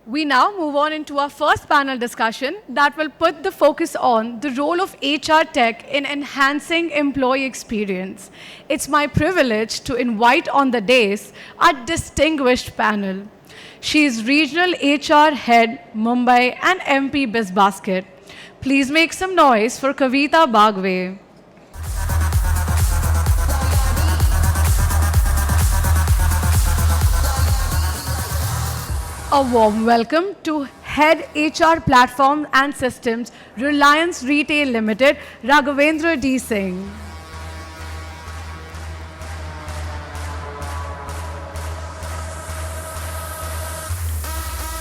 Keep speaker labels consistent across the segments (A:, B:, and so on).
A: We now move on into our first panel discussion that will put the focus on the role of HR tech in enhancing employee experience. It's my privilege to invite on the dais our distinguished panel. She is Regional HR Head, Mumbai and MP BizBasket. Please make some noise for Kavita Bagwe. A warm welcome to Head HR Platform and Systems, Reliance Retail Limited, Raghavendra D. Singh.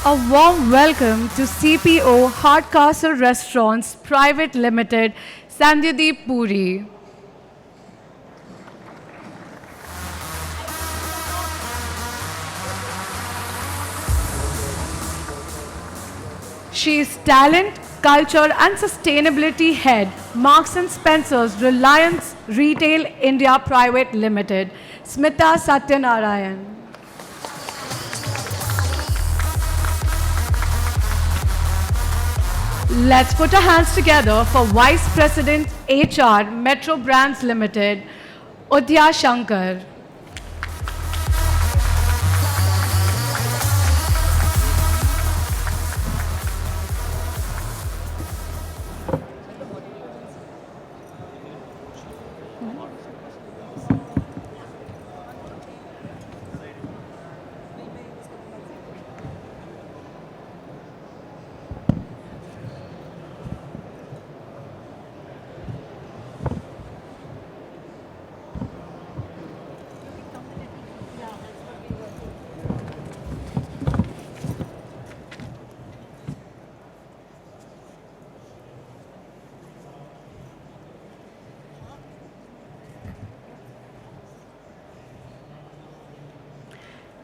A: A warm welcome to CPO Hardcastle Restaurants Private Limited, Sandhyadeep Puri. She is Talent, Culture and Sustainability Head, Marks and Spencer's Reliance Retail India Private Limited, Smita Satyanarayan. Let's put our hands together for Vice President HR, Metro Brands Limited, Udya Shankar.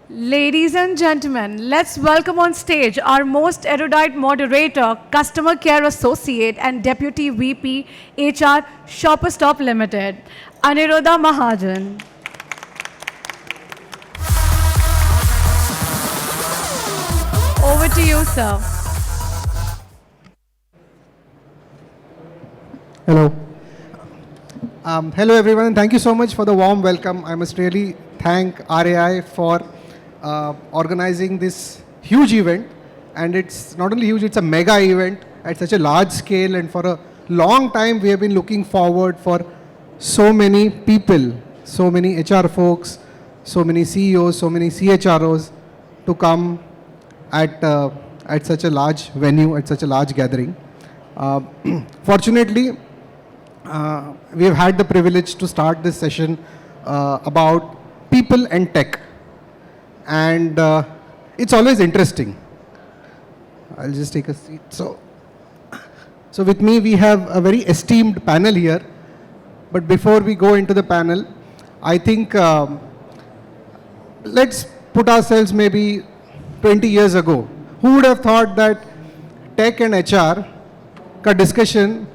A: Ladies and gentlemen, let's welcome on stage our most erudite moderator, Customer Care Associate and Deputy VP HR, Shopper Stop Limited, Aniruddha Mahajan. Over to you, sir.
B: Hello. Hello everyone, and thank you so much for the warm welcome. I must really thank RAI for organizing this huge event, and it's not only huge, it's a mega event at such a large scale, and for a long time we have been looking forward for so many people, so many HR folks, so many CEOs, so many CHROs to come at such a large venue, at such a large gathering. Fortunately, we have had the privilege to start this session about people and tech. And it's always interesting. I'll just take a seat. So with me we have a very esteemed panel here. But before we go into the panel, I think let's put ourselves maybe 20 years ago. Who would have thought that tech and HR ka discussion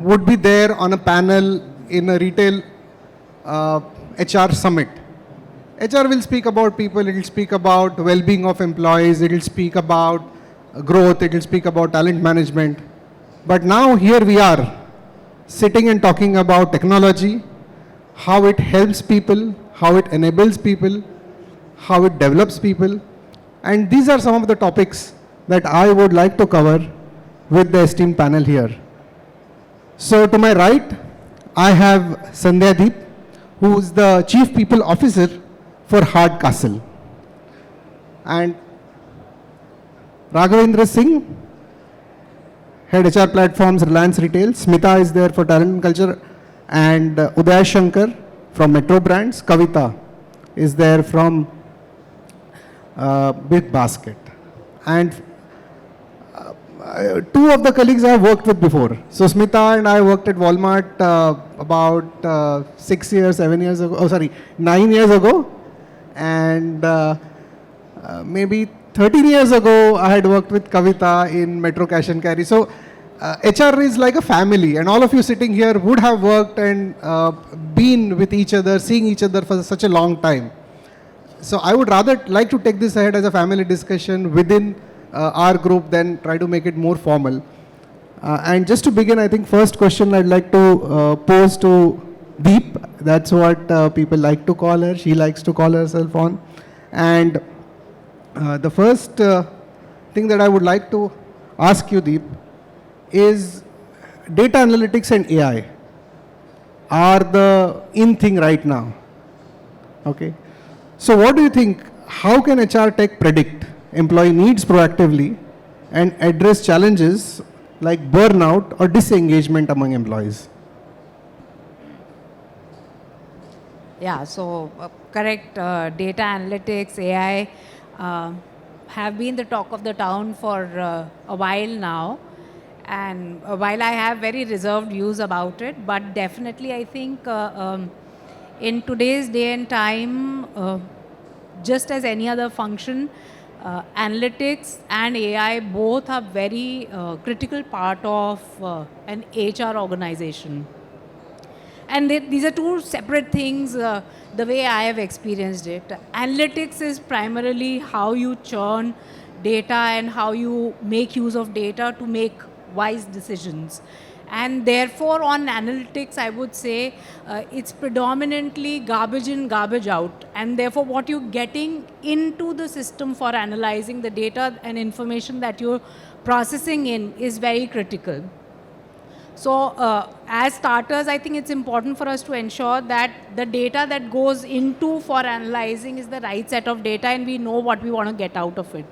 B: would be there on a panel in a retail HR summit? HR will speak about people, it will speak about well-being of employees, it will speak about growth, it will speak about talent management. But now here we are, sitting and talking about technology, how it helps people, how it enables people, how it develops people. And these are some of the topics that I would like to cover with the esteemed panel here. So to my right, I have Sandhyadeep, who is the Chief People Officer for Hardcastle, and Raghavendra Singh, Head HR Platforms, Reliance Retail. Smita is there for Talent and Culture, and Udaya Shankar from Metro Brands. Kavita is there from BigBasket. And two of the colleagues I have worked with before. So Smita and I worked at Walmart about 9 years ago. And maybe 13 years ago, I had worked with Kavita in Metro Cash and Carry. So HR is like a family, and all of you sitting here would have worked and been with each other, seeing each other for such a long time. So I would rather like to take this ahead as a family discussion within our group, then try to make it more formal. And just to begin, I think first question I'd like to pose to Deep. That's what people like to call her. She likes to call herself on. And the first thing that I would like to ask you, Deep, is data analytics and AI are the in thing right now. Okay. So what do you think? How can HR tech predict employee needs proactively and address challenges like burnout or disengagement among employees?
C: Yeah, so correct, data analytics, AI have been the talk of the town for a while now. And while I have very reserved views about it, but definitely I think in today's day and time, just as any other function, analytics and AI both are very critical part of an HR organization. And these are two separate things, the way I have experienced it. Analytics is primarily how you churn data and how you make use of data to make wise decisions. And therefore, on analytics, I would say it's predominantly garbage in, garbage out. And therefore, what you're getting into the system for analyzing the data and information that you're processing in is very critical. So as starters, I think it's important for us to ensure that the data that goes into for analyzing is the right set of data and we know what we want to get out of it.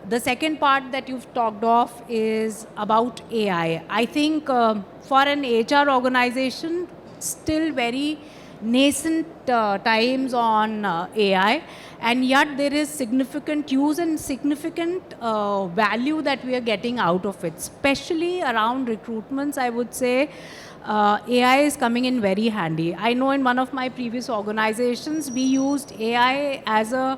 C: The second part that you've talked of is about AI. I think for an HR organization, still very nascent times on AI, and yet there is significant use and significant value that we are getting out of it, especially around recruitments. I would say AI is coming in very handy. I know in one of my previous organizations, we used AI as a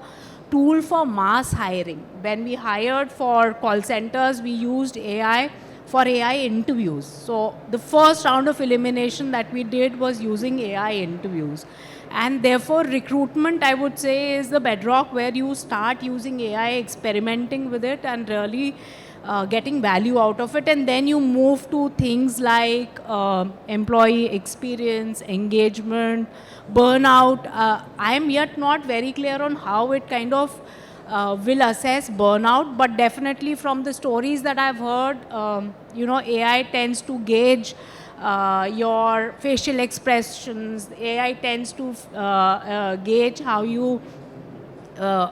C: tool for mass hiring. When we hired for call centers, we used AI for AI interviews. So the first round of elimination that we did was using AI interviews. And therefore, recruitment, I would say, is the bedrock where you start using AI, experimenting with it, and really getting value out of it. And then you move to things like employee experience, engagement, burnout. I am yet not very clear on how it kind of will assess burnout, but definitely from the stories that I've heard, AI tends to gauge your facial expressions. AI tends to gauge how you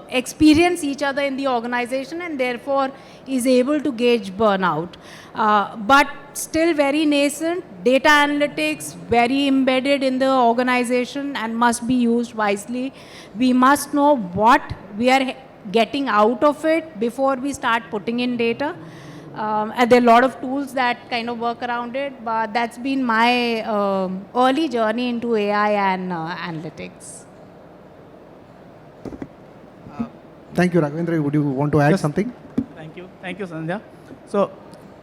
C: experience each other in the organization and therefore is able to gauge burnout. But still very nascent, data analytics very embedded in the organization and must be used wisely. We must know what we are getting out of it before we start putting in data. And there are a lot of tools that kind of work around it, but that's been my early journey into AI and analytics.
B: Thank you, Raghavendra. Would you want to add something?
D: Thank you, Sandhya. So,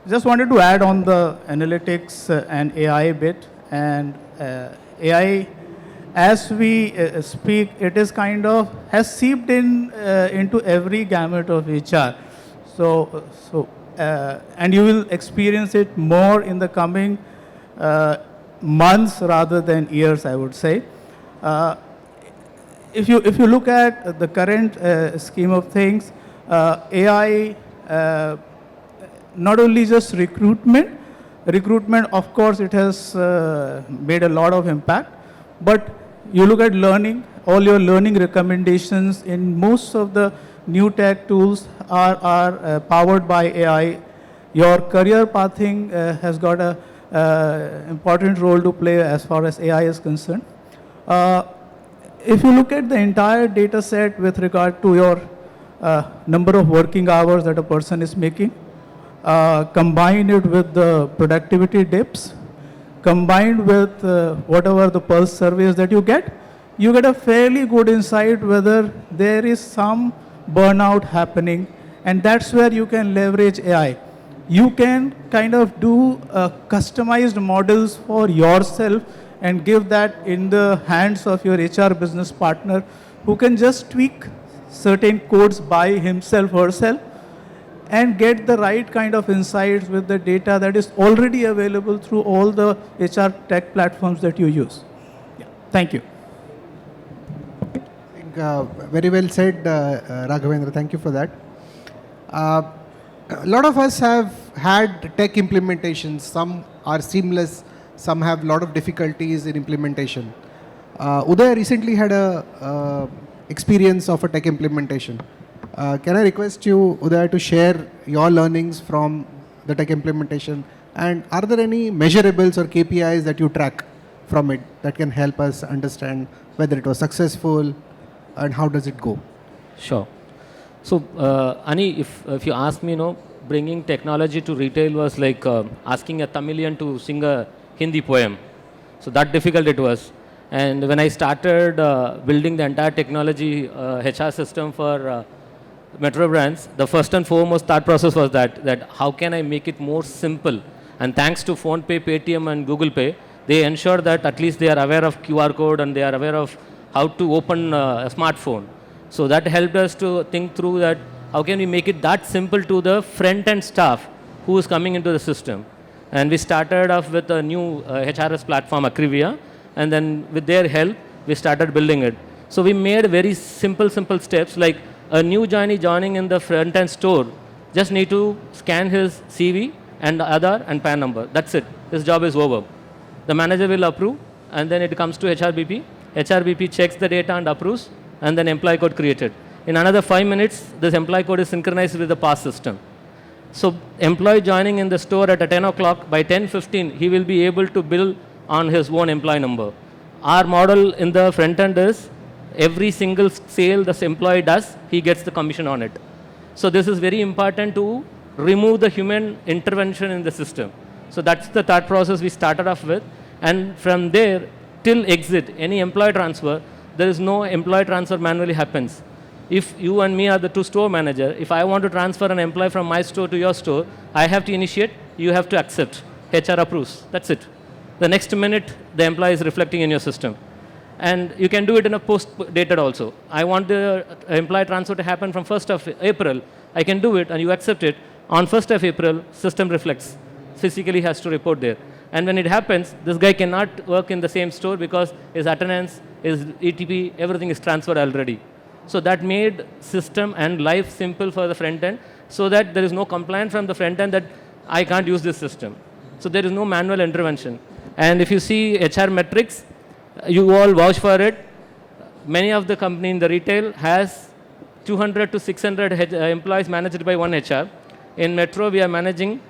D: just wanted to add on the analytics and AI bit. And AI, as we speak, it is kind of has seeped in into every gamut of HR. And you will experience it more in the coming months rather than years, I would say. If you look at the current scheme of things, AI not only just recruitment, of course, it has made a lot of impact, but you look at learning, all your learning recommendations in most of the new tech tools are powered by AI. Your career pathing has got a important role to play as far as AI is concerned. If you look at the entire data set with regard to your number of working hours that a person is making, combine it with the productivity dips, combined with whatever the pulse surveys that you get a fairly good insight whether there is some burnout happening, and that's where you can leverage AI. You can kind of do customized models for yourself and give that in the hands of your HR business partner who can just tweak certain codes by himself or herself. and get the right kind of insights with the data that is already available through all the HR tech platforms that you use. Yeah. Thank you.
B: I think, very well said, Raghavendra. Thank you for that. A lot of us have had tech implementations. Some are seamless. Some have a lot of difficulties in implementation. Uday recently had a experience of a tech implementation. Can I request you, Uday, to share your learnings from the tech implementation? And are there any measurables or KPIs that you track from it that can help us understand whether it was successful and how does it go?
E: Sure. So, Ani, if you ask me, bringing technology to retail was like asking a Tamilian to sing a Hindi poem. So that difficult it was. And when I started building the entire technology HR system for Metro Brands, the first and foremost thought process was that how can I make it more simple? And thanks to PhonePe, Paytm and Google Pay, they ensure that at least they are aware of QR code and they are aware of how to open a smartphone. So that helped us to think through that how can we make it that simple to the front-end staff who is coming into the system. And we started off with a new HRS platform, Akrivia, and then with their help, we started building it. So we made very simple steps like a new joinee joining in the front-end store just need to scan his CV and Aadhaar and PAN number. That's it. His job is over. The manager will approve, and then it comes to HRBP. HRBP checks the data and approves, and then employee code created. In another 5 minutes, this employee code is synchronized with the PAS system. So employee joining in the store at 10 o'clock, by 10:15, he will be able to bill on his own employee number. Our model in the front end is every single sale this employee does, he gets the commission on it. So this is very important to remove the human intervention in the system. So that's the thought process we started off with. And from there till exit, any employee transfer, there is no employee transfer manually happens. If you and me are the two store manager, if I want to transfer an employee from my store to your store, I have to initiate, you have to accept. HR approves. That's it. The next minute, the employee is reflecting in your system. And you can do it in a post-dated also. I want the employee transfer to happen from 1st of April. I can do it and you accept it. On 1st of April, system reflects. Physically has to report there. And when it happens, this guy cannot work in the same store because his attendance, his ETP, everything is transferred already. So that made system and life simple for the front end so that there is no complaint from the front end that I can't use this system. So there is no manual intervention. And if you see HR metrics, you all vouch for it. Many of the company in the retail has 200 to 600 employees managed by one HR. In Metro, we are managing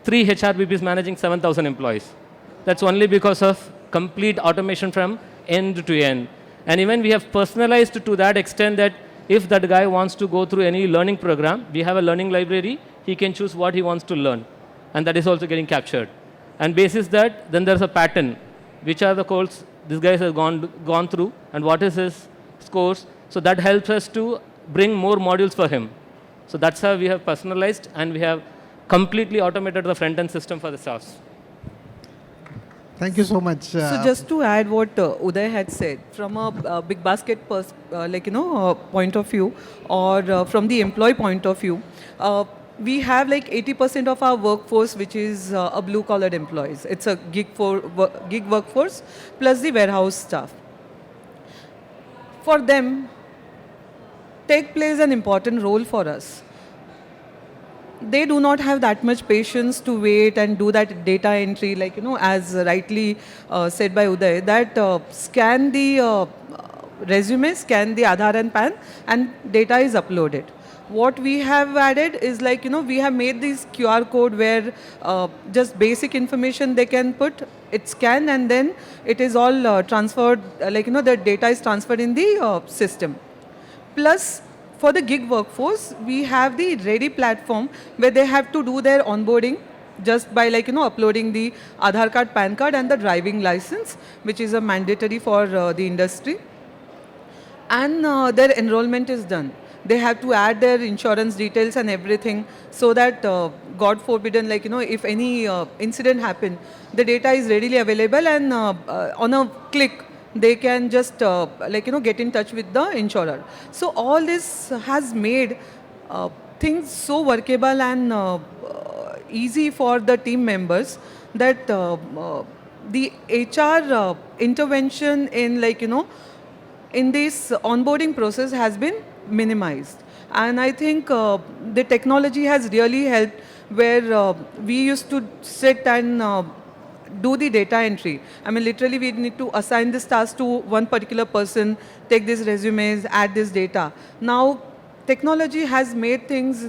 E: 3 HRBPs managing 7,000 employees. That's only because of complete automation from end to end. And even we have personalized to that extent that if that guy wants to go through any learning program, we have a learning library, he can choose what he wants to learn. And that is also getting captured. And basis that, then there's a pattern. Which are the courses this guy has gone through and what is his scores. So that helps us to bring more modules for him. So that's how we have personalized and we have completely automated the front-end system for the staffs.
B: Thank you so much.
F: So just to add what Uday had said, from a BigBasket point of view, or from the employee point of view, we have like 80% of our workforce which is a blue-collared employees. It's a gig workforce plus the warehouse staff. For them, tech plays an important role for us. They do not have that much patience to wait and do that data entry, like, as rightly said by Uday, that scan the resume, scan the Aadhaar and PAN, and data is uploaded. What we have added is like, we have made this QR code where just basic information they can put, it's scanned, and then it is all transferred, the data is transferred in the system. Plus, for the gig workforce, we have the ready platform where they have to do their onboarding just by uploading the Aadhaar card, PAN card and the driving license, which is a mandatory for the industry. And their enrollment is done. They have to add their insurance details and everything so that, God forbidden, if any incident happen, the data is readily available and on a click, they can just get in touch with the insurer. So all this has made things so workable and easy for the team members that the HR intervention in in this onboarding process has been minimized. And I think the technology has really helped where we used to sit and do the data entry. I mean, literally we need to assign this task to one particular person, take these resumes, add this data. Now, technology has made things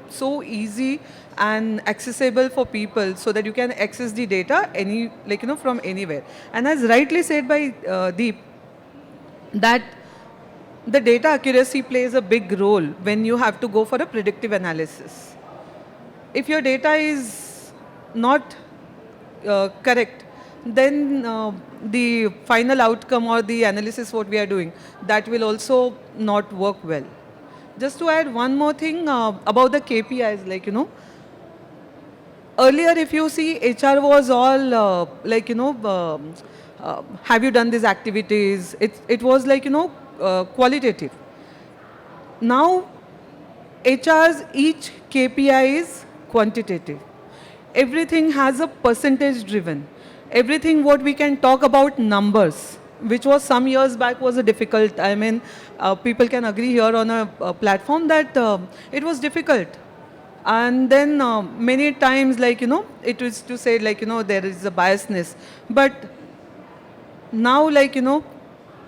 F: so easy and accessible for people so that you can access the data from anywhere. And as rightly said by Deep, that the data accuracy plays a big role when you have to go for a predictive analysis. If your data is not correct, then the final outcome or the analysis what we are doing, that will also not work well. Just to add one more thing about the KPIs, earlier if you see HR was all have you done these activities? It was qualitative. Now HR's each KPI is quantitative. Everything has a percentage driven. Everything what we can talk about numbers, which was some years back was a difficult, I mean, people can agree here on a platform that it was difficult. And then many times it was to say there is a biasness. But now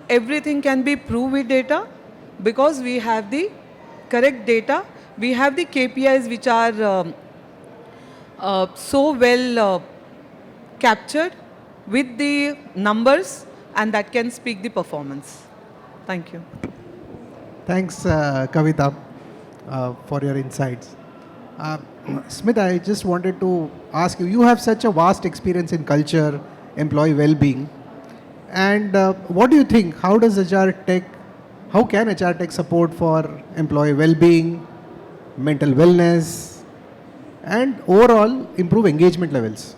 F: everything can be proved with data because we have the correct data. We have the KPIs which are so well captured with the numbers, and that can speak the performance. Thank you.
B: Thanks, Kavita, for your insights. Smith, I just wanted to ask you, you have such a vast experience in culture, employee well-being. And what do you think, how can HR tech support for employee well-being, mental wellness, and overall improve engagement levels?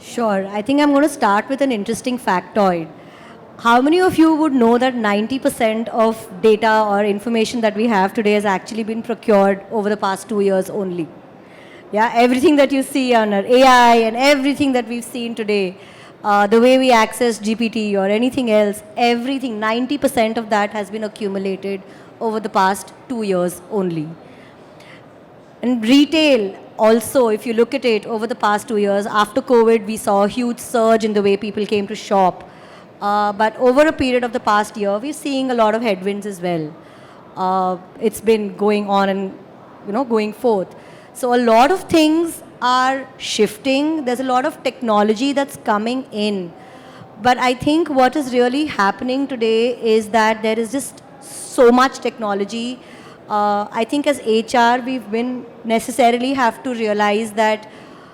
G: Sure. I think I'm going to start with an interesting factoid. How many of you would know that 90% of data or information that we have today has actually been procured over the past 2 years only? Yeah, everything that you see on our AI and everything that we've seen today, the way we access GPT or anything else, everything, 90% of that has been accumulated over the past 2 years only. And retail also, if you look at it over the past 2 years, after COVID, we saw a huge surge in the way people came to shop. But over a period of the past year, we're seeing a lot of headwinds as well. It's been going on and going forth. So a lot of things are shifting. There's a lot of technology that's coming in. But I think what is really happening today is that there is just so much technology. I think as HR, we've been necessarily have to realize that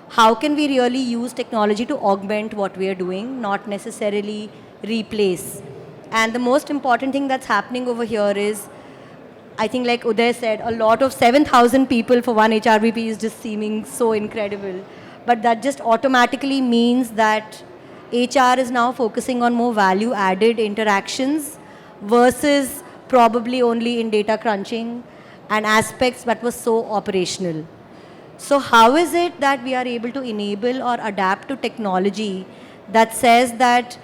G: how can we really use technology to augment what we are doing, not necessarily replace. And the most important thing that's happening over here is, I think like Uday said, a lot of 7,000 people for one HRBP is just seeming so incredible. But that just automatically means that HR is now focusing on more value-added interactions versus probably only in data crunching and aspects that were so operational. So how is it that we are able to enable or adapt to technology that says that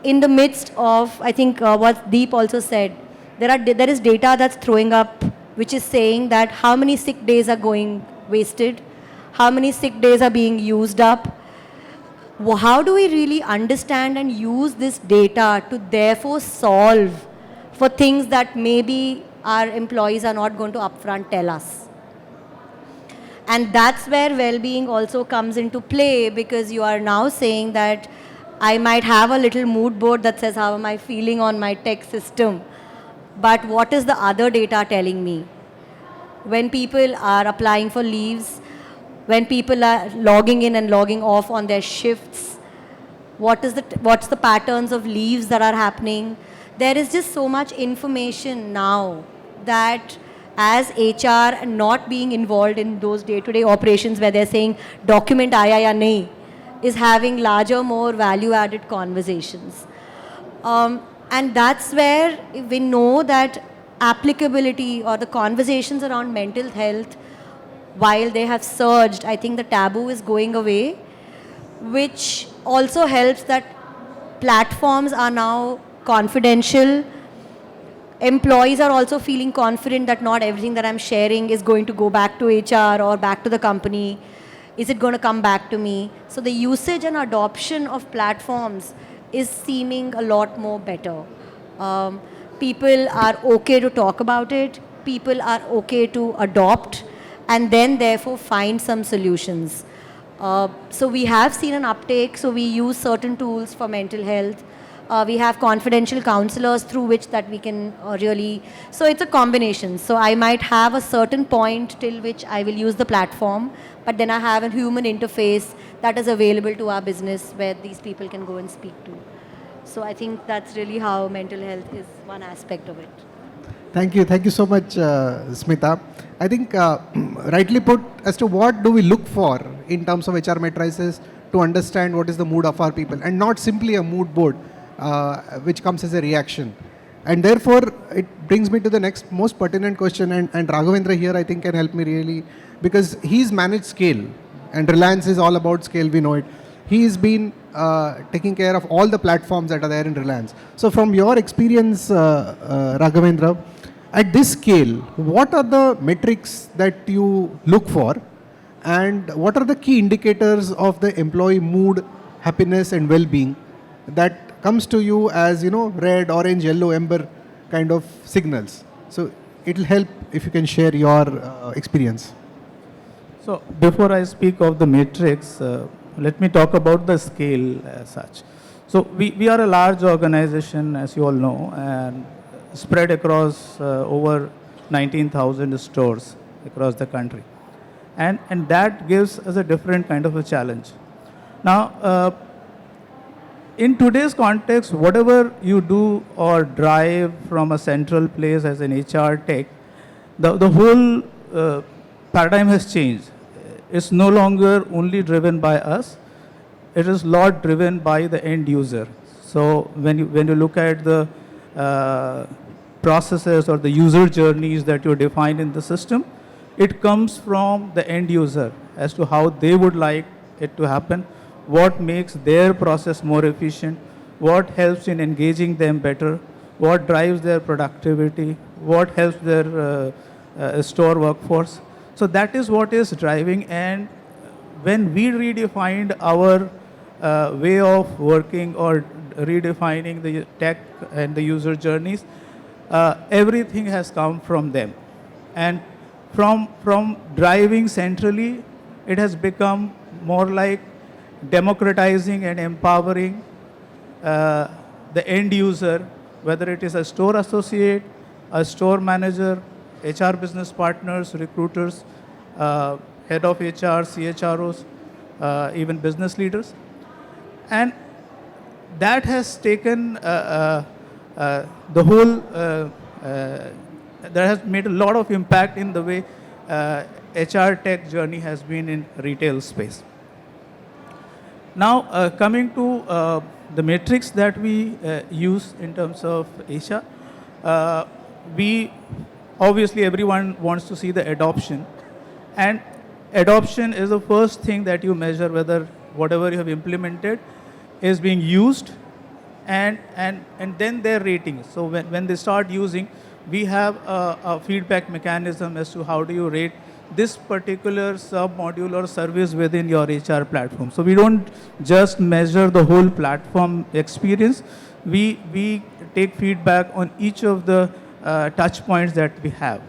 G: in the midst of, I think what Deep also said, there is data that's throwing up which is saying that how many sick days are going wasted, how many sick days are being used up. How do we really understand and use this data to therefore solve for things that maybe our employees are not going to upfront tell us? And that's where well-being also comes into play, because you are now saying that I might have a little mood board that says how am I feeling on my tech system, but what is the other data telling me? When people are applying for leaves, when people are logging in and logging off on their shifts, what's the patterns of leaves that are happening? There is just so much information now that as HR not being involved in those day-to-day operations where they're saying document aaya ya nahi, is having larger, more value-added conversations. And that's where we know that applicability or the conversations around mental health, while they have surged, I think the taboo is going away, which also helps that platforms are now confidential. Employees are also feeling confident that not everything that I'm sharing is going to go back to HR or back to the company. Is it going to come back to me? So the usage and adoption of platforms is seeming a lot more better. People are okay to talk about it. People are okay to adopt and then therefore find some solutions. So we have seen an uptake. So we use certain tools for mental health. We have confidential counselors through which that we can really, so it's a combination. So I might have a certain point till which I will use the platform, but then I have a human interface that is available to our business where these people can go and speak to. So I think that's really how mental health is one aspect of it.
B: Thank you so much, Smita. I think rightly put as to what do we look for in terms of HR matrices to understand what is the mood of our people, and not simply a mood board which comes as a reaction. And therefore, it brings me to the next most pertinent question, and Raghavendra here I think can help me really, because he's managed scale, and Reliance is all about scale, we know it. He's been taking care of all the platforms that are there in Reliance. So from your experience, Raghavendra, at this scale, what are the metrics that you look for, and what are the key indicators of the employee mood, happiness and well-being that comes to you as, red, orange, yellow, amber kind of signals? So it'll help if you can share your experience.
D: So before I speak of the matrix, let me talk about the scale as such. So we are a large organization, as you all know, and spread across over 19,000 stores across the country. And that gives us a different kind of a challenge. Now, in today's context, whatever you do or drive from a central place as an HR tech, the whole paradigm has changed. It's no longer only driven by us. It is a lot driven by the end user. So when you look at the processes or the user journeys that you define in the system, it comes from the end user as to how they would like it to happen, what makes their process more efficient, what helps in engaging them better, what drives their productivity, what helps their store workforce. So that is what is driving, and when we redefined our way of working or redefining the tech and the user journeys, everything has come from them. And from driving centrally, it has become more like democratizing and empowering the end user, whether it is a store associate, a store manager, HR business partners, recruiters, head of HR, CHROs, even business leaders. And that has taken the whole, that has made a lot of impact in the way HR tech journey has been in retail space. Now, coming to the metrics that we use in terms of HR, we obviously everyone wants to see the adoption, and adoption is the first thing that you measure whether whatever you have implemented is being used, and then their rating. So when they start using, we have a feedback mechanism as to how do you rate this particular sub-module or service within your HR platform. So we don't just measure the whole platform experience. We take feedback on each of the touch points that we have.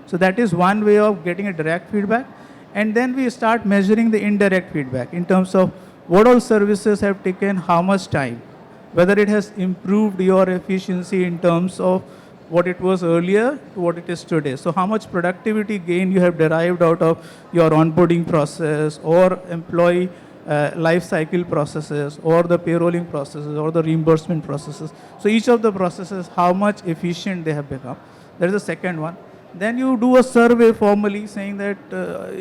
D: So that is one way of getting a direct feedback. And then we start measuring the indirect feedback in terms of what all services have taken how much time, whether it has improved your efficiency in terms of what it was earlier to what it is today. So how much productivity gain you have derived out of your onboarding process or employee life cycle processes or the payrolling processes or the reimbursement processes. So each of the processes, how much efficient they have become. That is the second one. Then you do a survey formally saying that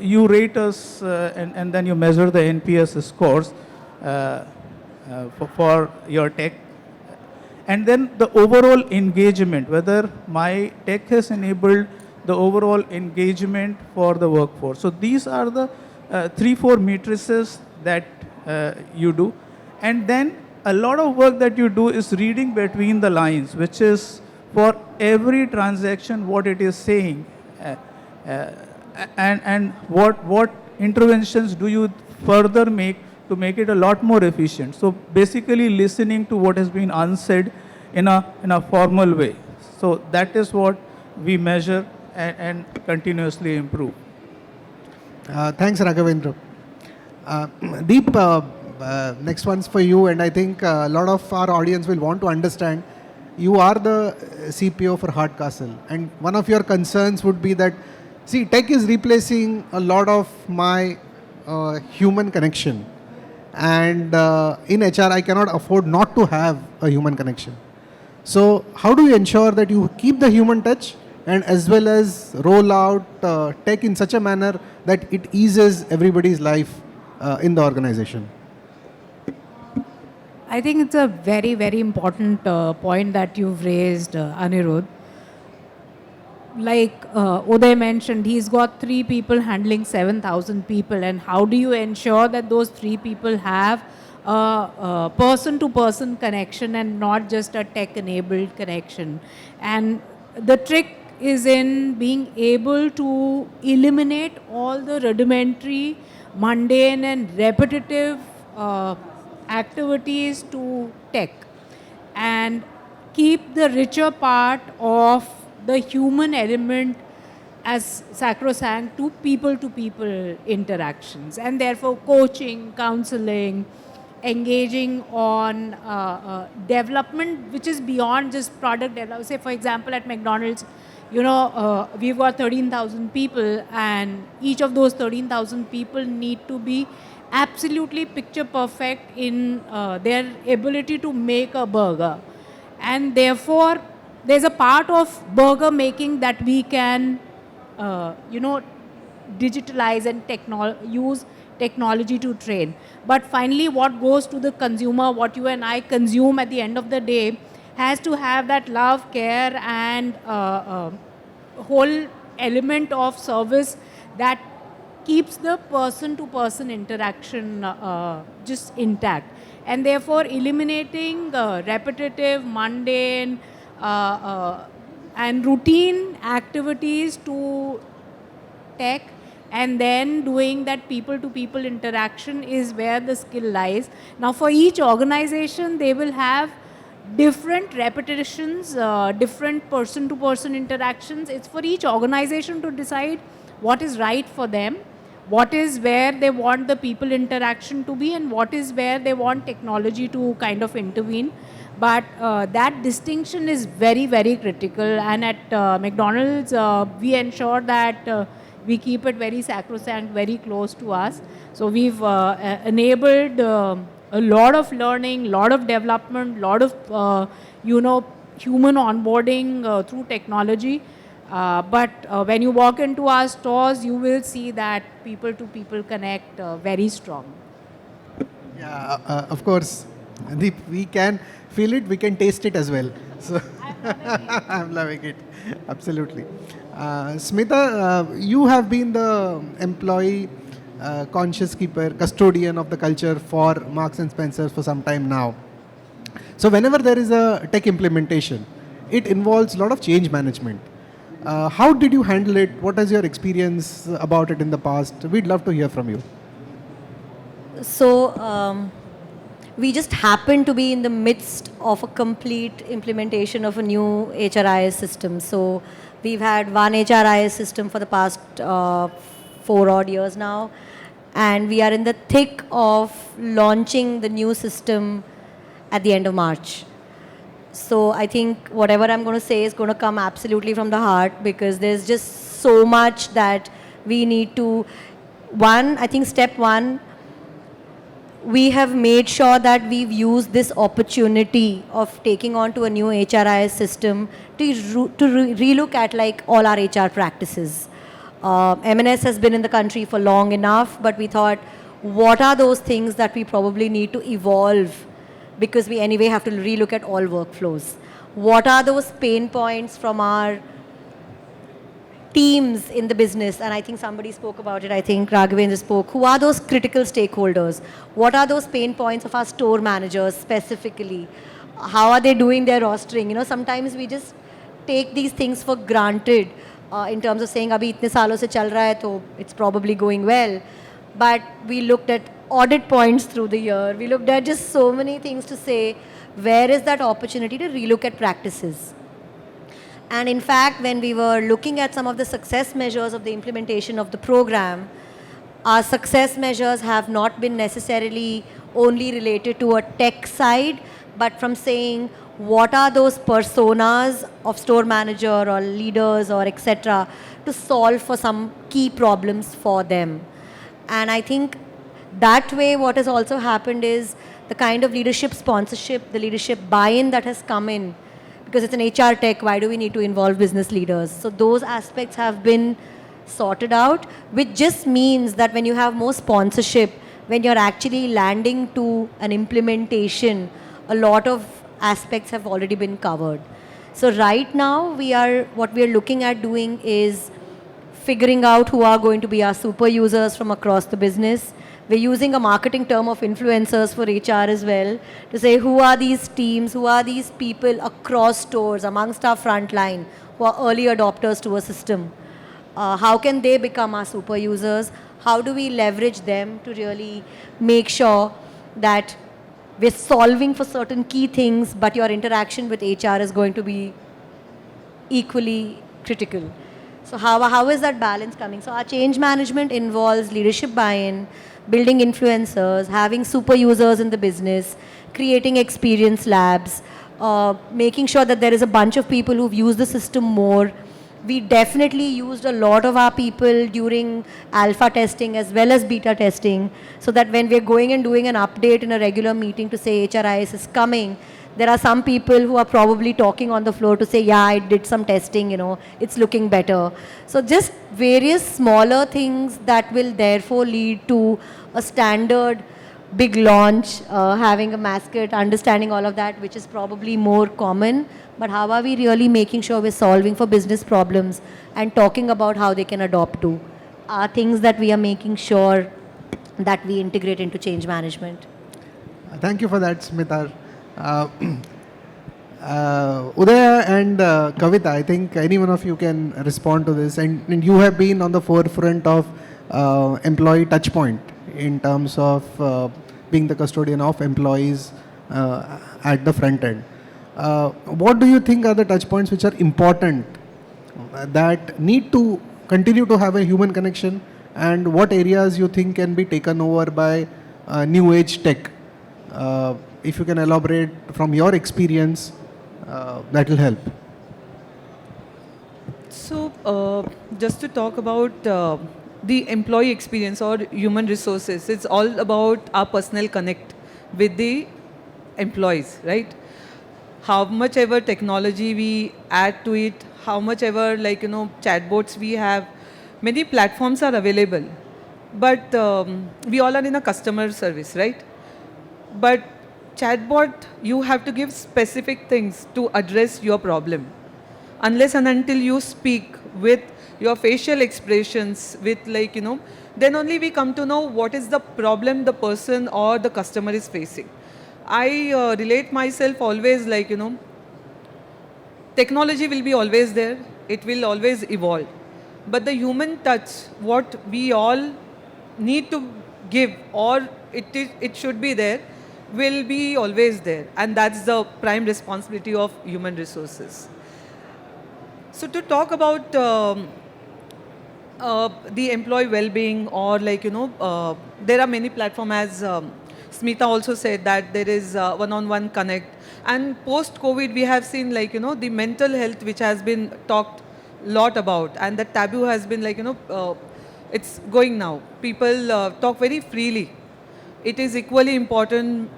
D: you rate us and then you measure the NPS scores for your tech. And then the overall engagement, whether my tech has enabled the overall engagement for the workforce. So these are the 3-4 matrices that you do. And then a lot of work that you do is reading between the lines, which is for every transaction what it is saying. And what interventions do you further make to make it a lot more efficient. So basically listening to what has been unsaid in a formal way. So that is what we measure and continuously improve.
B: Thanks, Raghavendra. Deep, next one's for you, and I think a lot of our audience will want to understand. You are the CPO for Hardcastle, and one of your concerns would be that, see, tech is replacing a lot of my human connection, and in HR, I cannot afford not to have a human connection. So, how do you ensure that you keep the human touch and as well as roll out tech in such a manner that it eases everybody's life in the organization?
C: I think it's a very, very important point that you've raised, Aniruddha. Like Uday mentioned, he's got 3 people handling 7,000 people. And how do you ensure that those 3 people have a person-to-person connection and not just a tech-enabled connection? And the trick is in being able to eliminate all the rudimentary, mundane and repetitive activities to tech and keep the richer part of the human element as sacrosanct to people interactions, and therefore coaching, counseling, engaging on development which is beyond just product development. Say for example at McDonald's, you know, we've got 13,000 people and each of those 13,000 people need to be absolutely picture perfect in their ability to make a burger, and therefore there's a part of burger making that we can you know, digitalize and use technology to train. But finally what goes to the consumer, what you and I consume at the end of the day, has to have that love, care and whole element of service that keeps the person-to-person interaction just intact. And therefore eliminating repetitive, mundane and routine activities to tech and then doing that people-to-people interaction is where the skill lies. Now for each organization, they will have different repetitions, different person-to-person interactions. It's for each organization to decide what is right for them, what is where they want the people interaction to be, and what is where they want technology to kind of intervene. But that distinction is very, very critical. And at McDonald's, we ensure that we keep it very sacrosanct, very close to us. So we've enabled a lot of learning, lot of development, lot of you know, human onboarding through technology. But when you walk into our stores, you will see that people-to-people connect very strong.
B: Yeah, of course. Deep, we can feel it, we can taste it as well. So I'm loving it. Absolutely. Smita, you have been the employee conscious keeper, custodian of the culture for Marks and Spencer for some time now. So whenever there is a tech implementation, it involves a lot of change management. How did you handle it? What is your experience about it in the past? We'd love to hear from you.
G: So we just happened to be in the midst of a complete implementation of a new HRIS system. So we've had one HRIS system for the past 4 odd years now, and we are in the thick of launching the new system at the end of March. So I think whatever I'm going to say is going to come absolutely from the heart, because there's just so much that we need to. I think step 1, we have made sure that we've used this opportunity of taking on to a new HRIS system to relook at like all our HR practices. M&S has been in the country for long enough, but we thought, what are those things that we probably need to evolve because we anyway have to relook at all workflows. What are those pain points from our teams in the business? And I think somebody spoke about it. I think Raghavendra spoke. Who are those critical stakeholders? What are those pain points of our store managers specifically? How are they doing their rostering? You know, sometimes we just take these things for granted in terms of saying, abhi itne saalon se chal raha hai, to it's probably going well. But we looked at audit points through the year. We looked at just so many things to say, where is that opportunity to relook at practices? And in fact, when we were looking at some of the success measures of the implementation of the program, our success measures have not been necessarily only related to a tech side, but from saying what are those personas of store manager or leaders or etc. to solve for some key problems for them. And I think that way what has also happened is the kind of leadership sponsorship, the leadership buy-in that has come in, because it's an HR tech, why do we need to involve business leaders? So those aspects have been sorted out, which just means that when you have more sponsorship, when you're actually landing to an implementation, a lot of aspects have already been covered. So right now, what we are looking at doing is figuring out who are going to be our super users from across the business. We're using a marketing term of influencers for HR as well to say who are these teams, who are these people across stores, amongst our frontline, who are early adopters to a system. How can they become our super users? How do we leverage them to really make sure that we're solving for certain key things, but your interaction with HR is going to be equally critical? So how is that balance coming? So our change management involves leadership buy-in, building influencers, having super users in the business, creating experience labs, making sure that there is a bunch of people who've used the system more. We definitely used a lot of our people during alpha testing as well as beta testing, so that when we're going and doing an update in a regular meeting to say HRIS is coming, there are some people who are probably talking on the floor to say, yeah, I did some testing, it's looking better. So just various smaller things that will therefore lead to a standard big launch, having a mascot, understanding all of that, which is probably more common. But how are we really making sure we're solving for business problems and talking about how they can adopt to, are things that we are making sure that we integrate into change management.
B: Thank you for that, Smita. Udaya and Kavita, I think any one of you can respond to this. And you have been on the forefront of employee touch point in terms of being the custodian of employees at the front end. What do you think are the touch points which are important that need to continue to have a human connection, and what areas you think can be taken over by new age tech? If you can elaborate from your experience, that will help.
F: So, just to talk about the employee experience or human resources, it's all about our personal connect with the employees, right? How much ever technology we add to it, how much ever chatbots we have, many platforms are available, but we all are in a customer service, right? But chatbot, you have to give specific things to address your problem. Unless and until you speak with your facial expressions, with then only we come to know what is the problem the person or the customer is facing. I relate myself always technology will be always there, it will always evolve. But the human touch, what we all need to give, or it should be there, will be always there. And that's the prime responsibility of human resources. So to talk about the employee well-being, or there are many platforms, as Smita also said, that there is one-on-one connect. And post-COVID, we have seen the mental health, which has been talked a lot about, and the taboo has been it's going now. People talk very freely. It is equally important.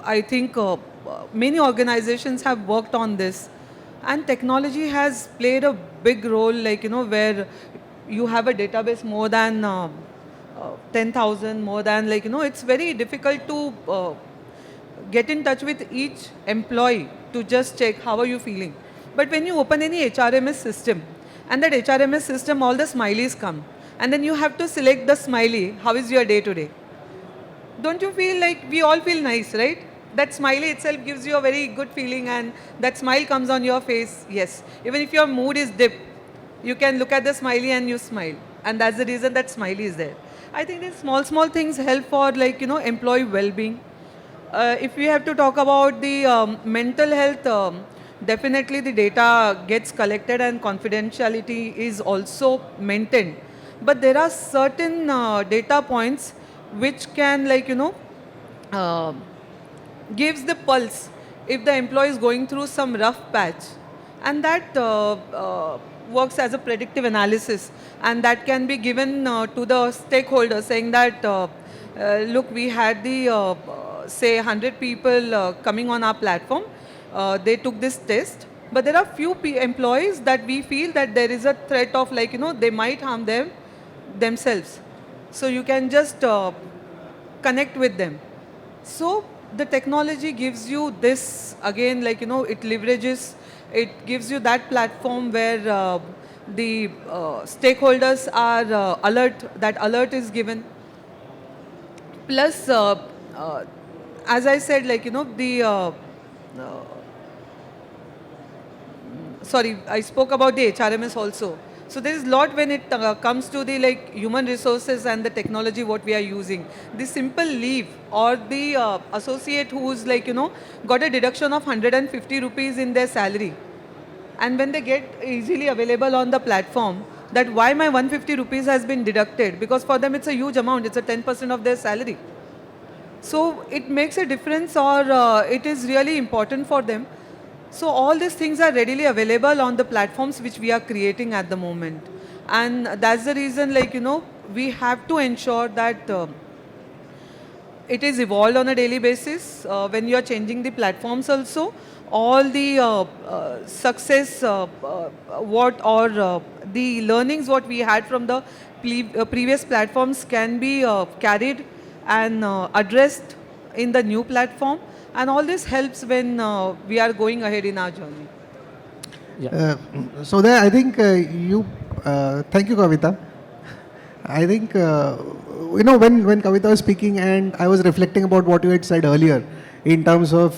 F: I think many organizations have worked on this, and technology has played a big role, where you have a database more than 10,000, more than it's very difficult to get in touch with each employee to just check how are you feeling. But when you open any HRMS system, and that HRMS system, all the smileys come, and then you have to select the smiley, how is your day today? Don't you feel like we all feel nice, right? That smiley itself gives you a very good feeling, and that smile comes on your face, yes. Even if your mood is dipped, you can look at the smiley and you smile. And that's the reason that smiley is there. I think these small things help for employee well-being. If we have to talk about the mental health, definitely the data gets collected and confidentiality is also maintained. But there are certain data points which can gives the pulse if the employee is going through some rough patch, and that works as a predictive analysis, and that can be given to the stakeholders saying that look, we had the say 100 people coming on our platform, they took this test, but there are few employees that we feel that there is a threat of they might harm themselves, so you can just connect with them. So the technology gives you this again, it leverages, it gives you that platform where the stakeholders are alert, that alert is given. Plus, as I said, sorry, I spoke about the HRMS also. So there is a lot when it comes to the human resources and the technology what we are using. The simple leave or the associate who's got a deduction of 150 rupees in their salary, and when they get easily available on the platform that why my 150 rupees has been deducted, because for them it's a huge amount, it's a 10% of their salary. So it makes a difference, or it is really important for them. So all these things are readily available on the platforms which we are creating at the moment. And that's the reason we have to ensure that it is evolved on a daily basis. When you are changing the platforms also, all the success the learnings what we had from the previous platforms can be carried and addressed in the new platform. And all this helps when we are going ahead in our journey.
E: Yeah.
B: So there, I think thank you, Kavita. I think, when Kavita was speaking and I was reflecting about what you had said earlier in terms of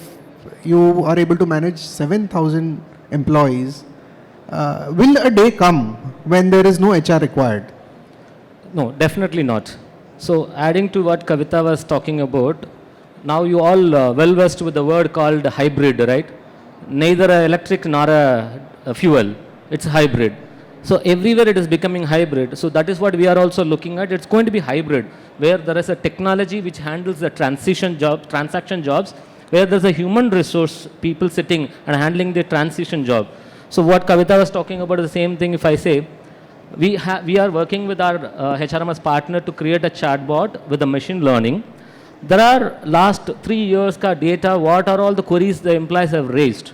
B: you are able to manage 7,000 employees, will a day come when there is no HR required?
E: No, definitely not. So adding to what Kavita was talking about, now you all well versed with the word called hybrid, right? Neither electric nor a fuel, it's hybrid. So everywhere it is becoming hybrid. So that is what we are also looking at. It's going to be hybrid, where there is a technology which handles the transaction jobs, where there's a human resource, people sitting and handling the transition job. So what Kavita was talking about is the same thing. If I say, we are working with our HRMS partner to create a chatbot with the machine learning. There are last 3 years ka data, what are all the queries the employees have raised.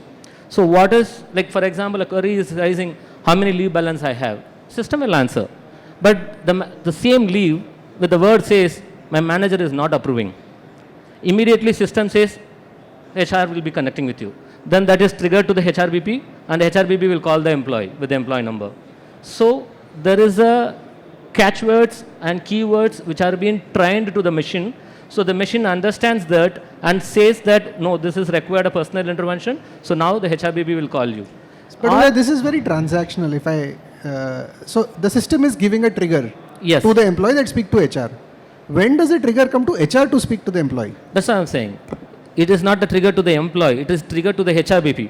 E: So what is, for example, a query is raising how many leave balance I have. System will answer. But the same leave with the word says, my manager is not approving. Immediately system says, HR will be connecting with you. Then that is triggered to the HRBP, and the HRBP will call the employee with the employee number. So there is a catchwords and keywords which are being trained to the machine. So the machine understands that and says that, no, this is required a personal intervention. So now the HRBP will call you.
B: But this is very transactional. So the system is giving a trigger to the employee that speak to HR. When does the trigger come to HR to speak to the employee?
E: That's what I'm saying. It is not the trigger to the employee. It is triggered to the HRBP.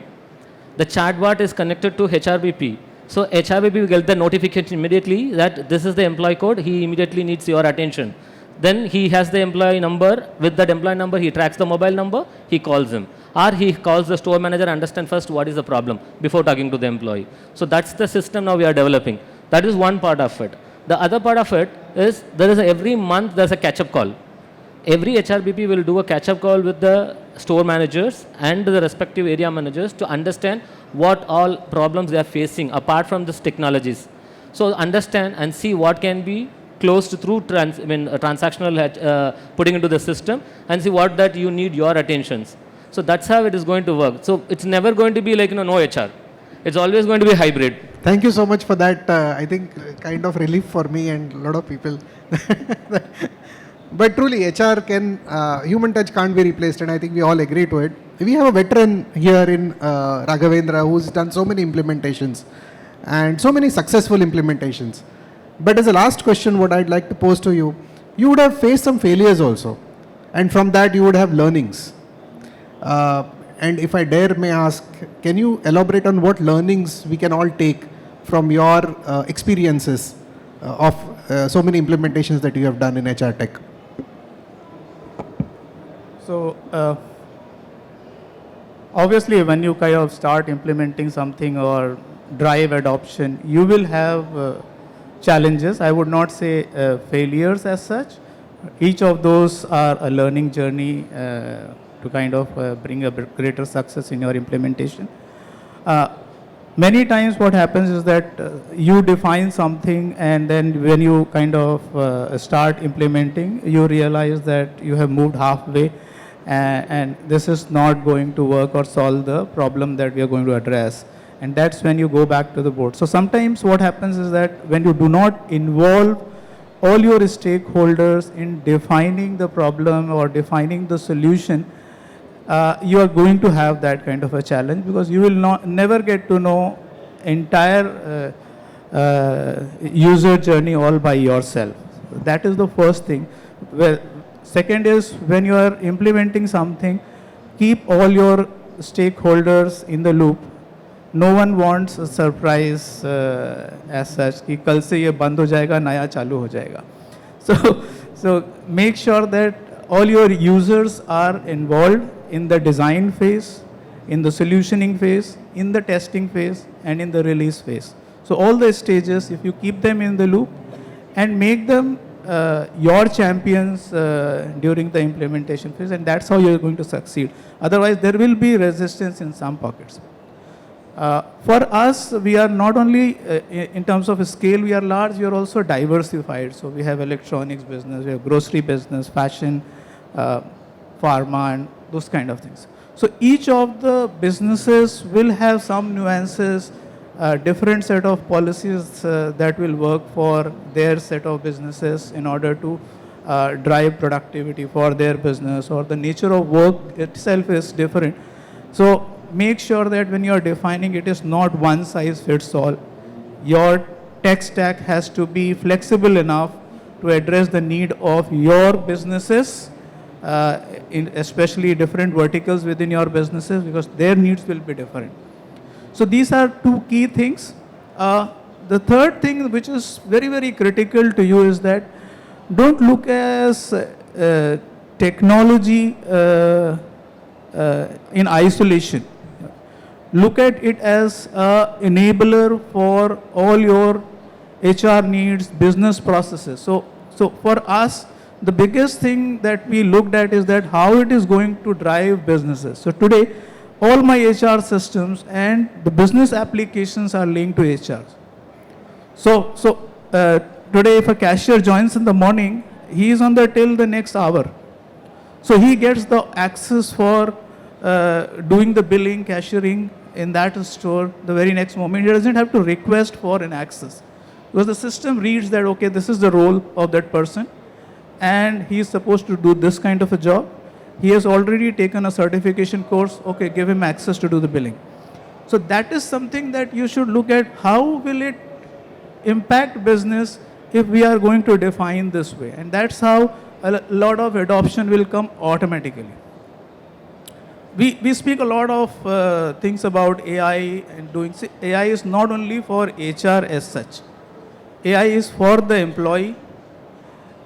E: The chatbot is connected to HRBP. So HRBP will get the notification immediately that this is the employee code. He immediately needs your attention. Then he has the employee number. With that employee number, he tracks the mobile number. He calls him. Or he calls the store manager, understand first what is the problem before talking to the employee. So that's the system now we are developing. That is one part of it. The other part of it is every month there's a catch-up call. Every HRBP will do a catch-up call with the store managers and the respective area managers to understand what all problems they are facing apart from these technologies. So understand and see what can be closed through transactional putting into the system, and see what that you need your attentions. So that's how it is going to work. So it's never going to be like, no HR. It's always going to be hybrid.
B: Thank you so much for that. I think kind of relief for me and a lot of people. But truly, HR human touch can't be replaced, and I think we all agree to it. We have a veteran here in Raghavendra who's done so many implementations and so many successful implementations. But as a last question, what I'd like to pose to you, you would have faced some failures also, and from that you would have learnings. And if I dare may ask, can you elaborate on what learnings we can all take from your experiences of so many implementations that you have done in HR tech?
D: So, obviously, when you kind of start implementing something or drive adoption, you will have challenges. I would not say failures as such. Each of those are a learning journey to kind of bring a greater success in your implementation. Many times what happens is that you define something, and then when you kind of start implementing, you realize that you have moved halfway, and this is not going to work or solve the problem that we are going to address. And that's when you go back to the board. So sometimes what happens is that when you do not involve all your stakeholders in defining the problem or defining the solution, you are going to have that kind of a challenge, because you will never get to know entire user journey all by yourself. That is the first thing. Well, second is, when you are implementing something, keep all your stakeholders in the loop. No one wants a surprise as such कि कल से ये बंद हो जाएगा, नया चालू हो जाएगा. So make sure that all your users are involved in the design phase, in the solutioning phase, in the testing phase, and in the release phase. So all the stages, if you keep them in the loop and make them your champions during the implementation phase, and that's how you're going to succeed. Otherwise, there will be resistance in some pockets. For us, we are not only, in terms of scale, we are large, we are also diversified. So we have electronics business, we have grocery business, fashion, pharma, and those kind of things. So each of the businesses will have some nuances, different set of policies that will work for their set of businesses in order to drive productivity for their business, or the nature of work itself is different. So make sure that when you are defining, it is not one size fits all. Your tech stack has to be flexible enough to address the need of your businesses, especially different verticals within your businesses, because their needs will be different. So these are two key things. The third thing, which is very, very critical to you, is that don't look as technology in isolation. Look at it as an enabler for all your HR needs, business processes. So for us, the biggest thing that we looked at is that how it is going to drive businesses. So today, all my HR systems and the business applications are linked to HR. So today, if a cashier joins in the morning, he is on there till the next hour. So he gets the access for doing the billing, cashiering in that store the very next moment. He doesn't have to request for an access, because the system reads that, okay, this is the role of that person, and he is supposed to do this kind of a job. He has already taken a certification course, okay, give him access to do the billing. So that is something that you should look at. How will it impact business if we are going to define this way? And that's how a lot of adoption will come automatically. We speak a lot of things about AI and doing. See, AI is not only for HR as such. AI is for the employee,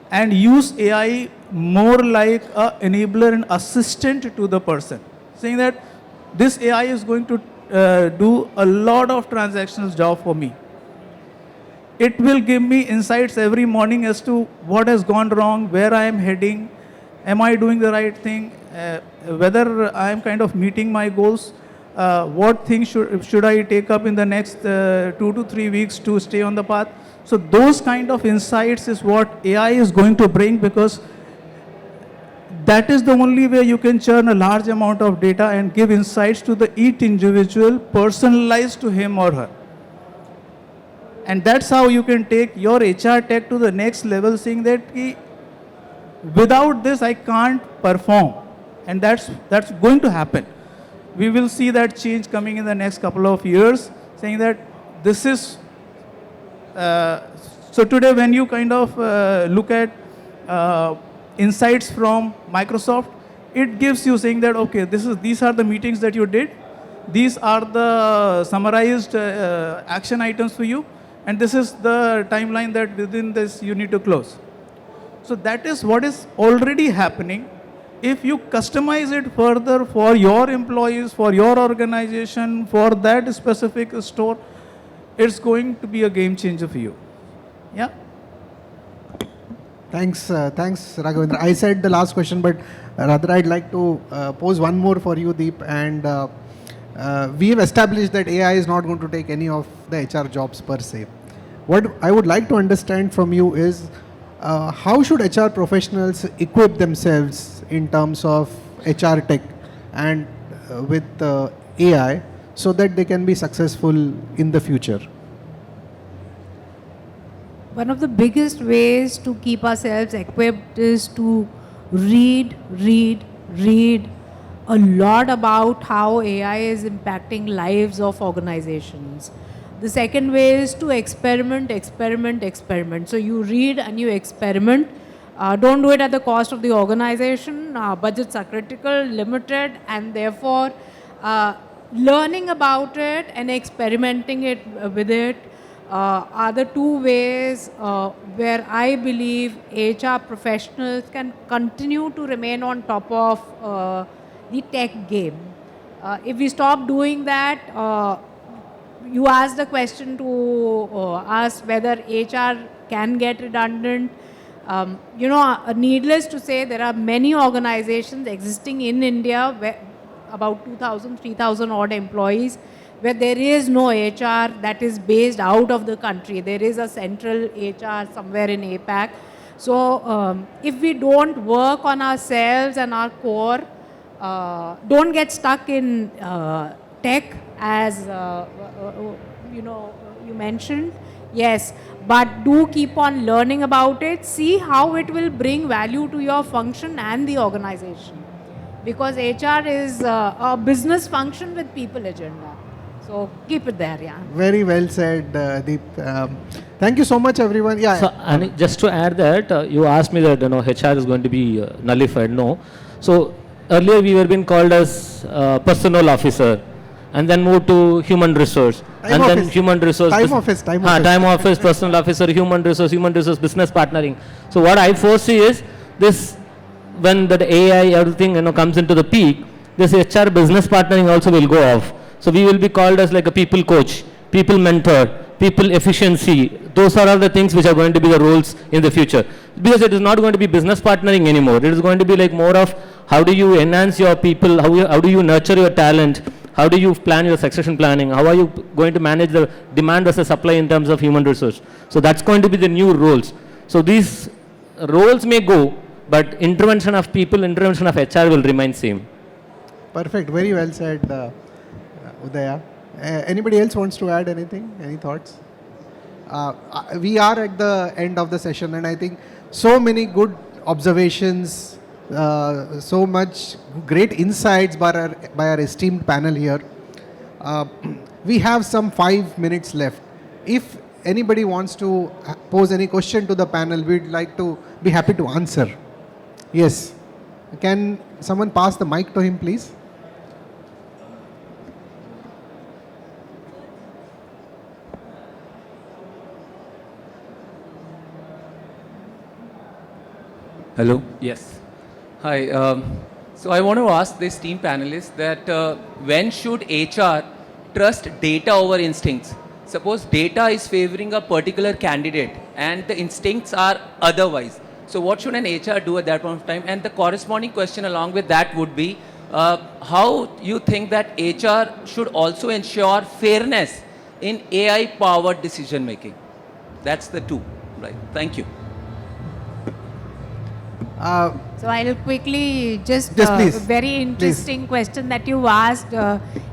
D: and use AI more like an enabler and assistant to the person, saying that this AI is going to do a lot of transactional job for me. It will give me insights every morning as to what has gone wrong, where I am heading, am I doing the right thing, whether I am kind of meeting my goals. what things should I take up in the next 2 to 3 weeks to stay on the path. So those kind of insights is what AI is going to bring, because that is the only way you can churn a large amount of data and give insights to each individual, personalized to him or her. And that's how you can take your HR tech to the next level, saying that without this I can't perform. And that's going to happen. We will see that change coming in the next couple of years, saying that this is, so today when you kind of look at insights from Microsoft, it gives you saying that, okay, these are the meetings that you did, these are the summarized action items for you, and this is the timeline that within this you need to close. So that is what is already happening. If you customize it further for your employees, for your organization, for that specific store, it's going to be a game changer for you. Yeah.
B: Thanks, Raghavendra. I said the last question, but rather I'd like to pose one more for you, Deep. And we have established that AI is not going to take any of the HR jobs per se. What I would like to understand from you is how should HR professionals equip themselves in terms of HR tech and with AI so that they can be successful in the future?
C: One of the biggest ways to keep ourselves equipped is to read a lot about how AI is impacting lives of organizations. The second way is to experiment. So you read and you experiment. Don't do it at the cost of the organization. Budgets are critical, limited, and therefore learning about it and experimenting with it are the two ways where I believe HR professionals can continue to remain on top of the tech game. If we stop doing that, you asked the question to us whether HR can get redundant. Needless to say, there are many organizations existing in India, where about 2,000, 3,000 odd employees, where there is no HR that is based out of the country. There is a central HR somewhere in APAC. So if we don't work on ourselves and our core, don't get stuck in tech as you mentioned, yes, but do keep on learning about it. See how it will bring value to your function and the organization, because HR is a business function with people agenda. So keep it there, yeah.
B: Very well said, Deep. Thank you so much, everyone. Yeah.
E: So, and just to add that, you asked me that HR is going to be nullified. No. So earlier we were being called as personnel officer, and then moved to human resource,
B: Time office,
E: personal officer, human resource, business partnering. So what I foresee is this: when the AI everything comes into the peak, this HR business partnering also will go off. So we will be called as like a people coach, people mentor, people efficiency. Those are all the things which are going to be the roles in the future, because it is not going to be business partnering anymore. It is going to be like more of how do you enhance your people, how do you nurture your talent, how do you plan your succession planning, how are you going to manage the demand versus supply in terms of human resource. So that's going to be the new roles. So these roles may go, but intervention of people, intervention of HR will remain same.
B: Perfect. Very well said, Udaya. Anybody else wants to add anything? Any thoughts? We are at the end of the session, and I think so many good observations, so much great insights by our esteemed panel here. We have some 5 minutes left. If anybody wants to pose any question to the panel, we'd like to be happy to answer. Yes. Can someone pass the mic to him, please?
H: Hello. Yes. Hi. So I want to ask this team panelists that when should HR trust data over instincts? Suppose data is favoring a particular candidate and the instincts are otherwise. So what should an HR do at that point of time? And the corresponding question along with that would be, how you think that HR should also ensure fairness in AI-powered decision making? That's the two, right? Thank you.
C: So I'll quickly just,
B: Yes, please.
C: very interesting question that you asked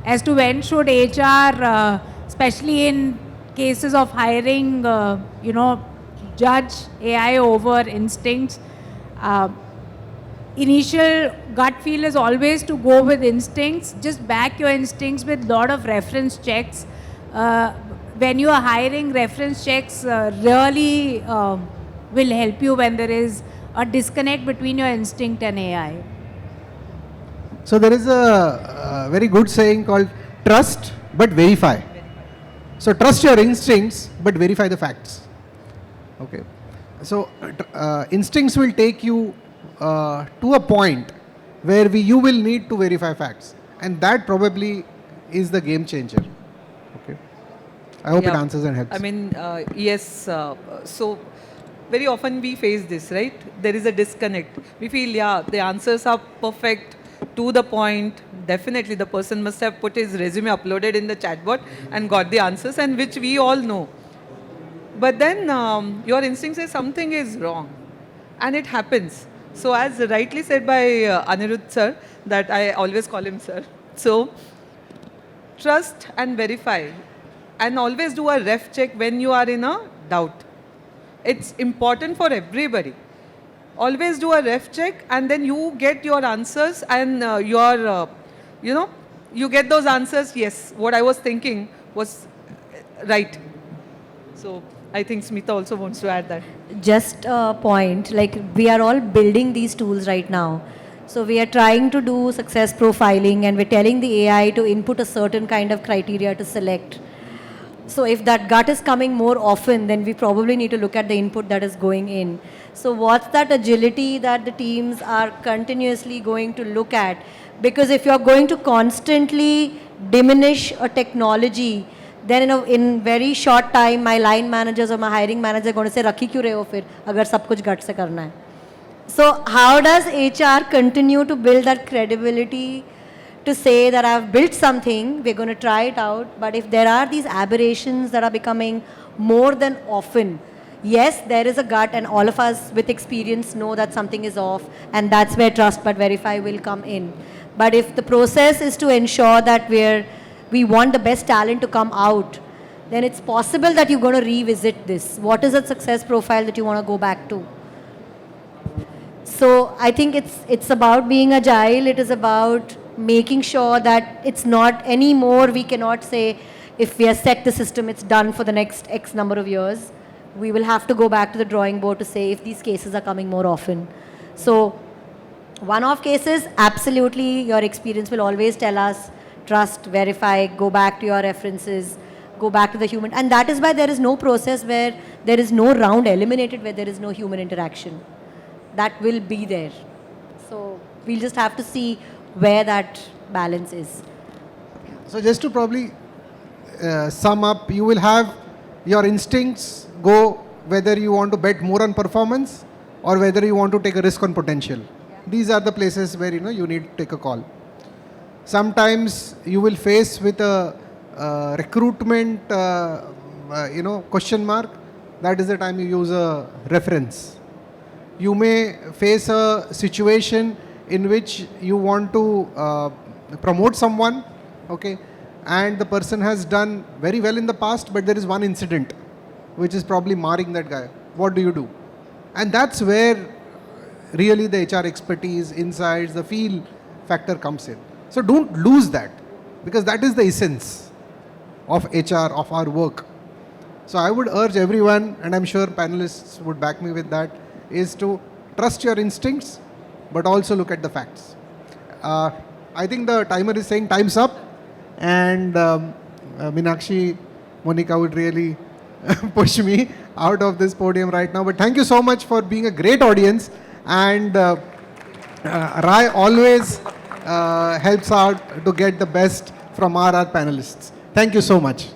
C: as to when should HR, especially in cases of hiring, judge AI over instincts. Initial gut feel is always to go with instincts. Just back your instincts with lot of reference checks. When you are hiring, reference checks really will help you when there is a disconnect between your instinct and AI.
B: So there is a very good saying called trust but verify. So trust your instincts but verify the facts. Okay. So instincts will take you to a point where you will need to verify facts, and that probably is the game changer. Okay. I hope it answers and helps.
F: I mean, yes. So very often we face this, right? There is a disconnect. We feel, yeah, the answers are perfect, to the point. Definitely, the person must have put his resume uploaded in the chatbot and got the answers, and which we all know. But then your instinct says something is wrong, and it happens. So as rightly said by Aniruddha sir, that I always call him sir. So trust and verify, and always do a ref check when you are in a doubt. It's important for everybody. Always do a ref check, and then you get your answers, and you get those answers. Yes, what I was thinking was right. So I think Smita also wants to add that.
G: Just a point, like we are all building these tools right now. So we are trying to do success profiling, and we're telling the AI to input a certain kind of criteria to select. So if that gut is coming more often, then we probably need to look at the input that is going in. So what's that agility that the teams are continuously going to look at? Because if you're going to constantly diminish a technology, then in very short time, my line managers or my hiring manager are going to say, "Rakhi kyun rahe ho fir, agar sab kuch gut se karna hai?" So how does HR continue to build that credibility to say that I've built something, we're going to try it out, but if there are these aberrations that are becoming more than often, yes, there is a gut, and all of us with experience know that something is off, and that's where trust but verify will come in. But if the process is to ensure that we want the best talent to come out, then it's possible that you're going to revisit this. What is a success profile that you want to go back to? So I think it's about being agile. It is about making sure that it's not anymore, we cannot say if we have set the system, it's done for the next X number of years. We will have to go back to the drawing board to say if these cases are coming more often. So one-off cases, absolutely, your experience will always tell us, trust, verify, go back to your references, go back to the human. And that is why there is no process where there is no round eliminated where there is no human interaction. That will be there. So we'll just have to see where that balance is.
B: So just to probably sum up, you will have your instincts go whether you want to bet more on performance or whether you want to take a risk on potential. These are the places where you need to take a call. Sometimes you will face with a recruitment question mark. That is the time you use a reference. You may face a situation in which you want to promote someone, okay, and the person has done very well in the past, but there is one incident which is probably marring that guy. What do you do? And that's where really the HR expertise, insights, the feel factor comes in. So don't lose that, because that is the essence of HR, of our work. So I would urge everyone, and I'm sure panelists would back me with that, is to trust your instincts, but also look at the facts. I think the timer is saying time's up, and Meenakshi, Monica would really push me out of this podium right now. But thank you so much for being a great audience, and Rai always helps out to get the best from our panelists. Thank you so much.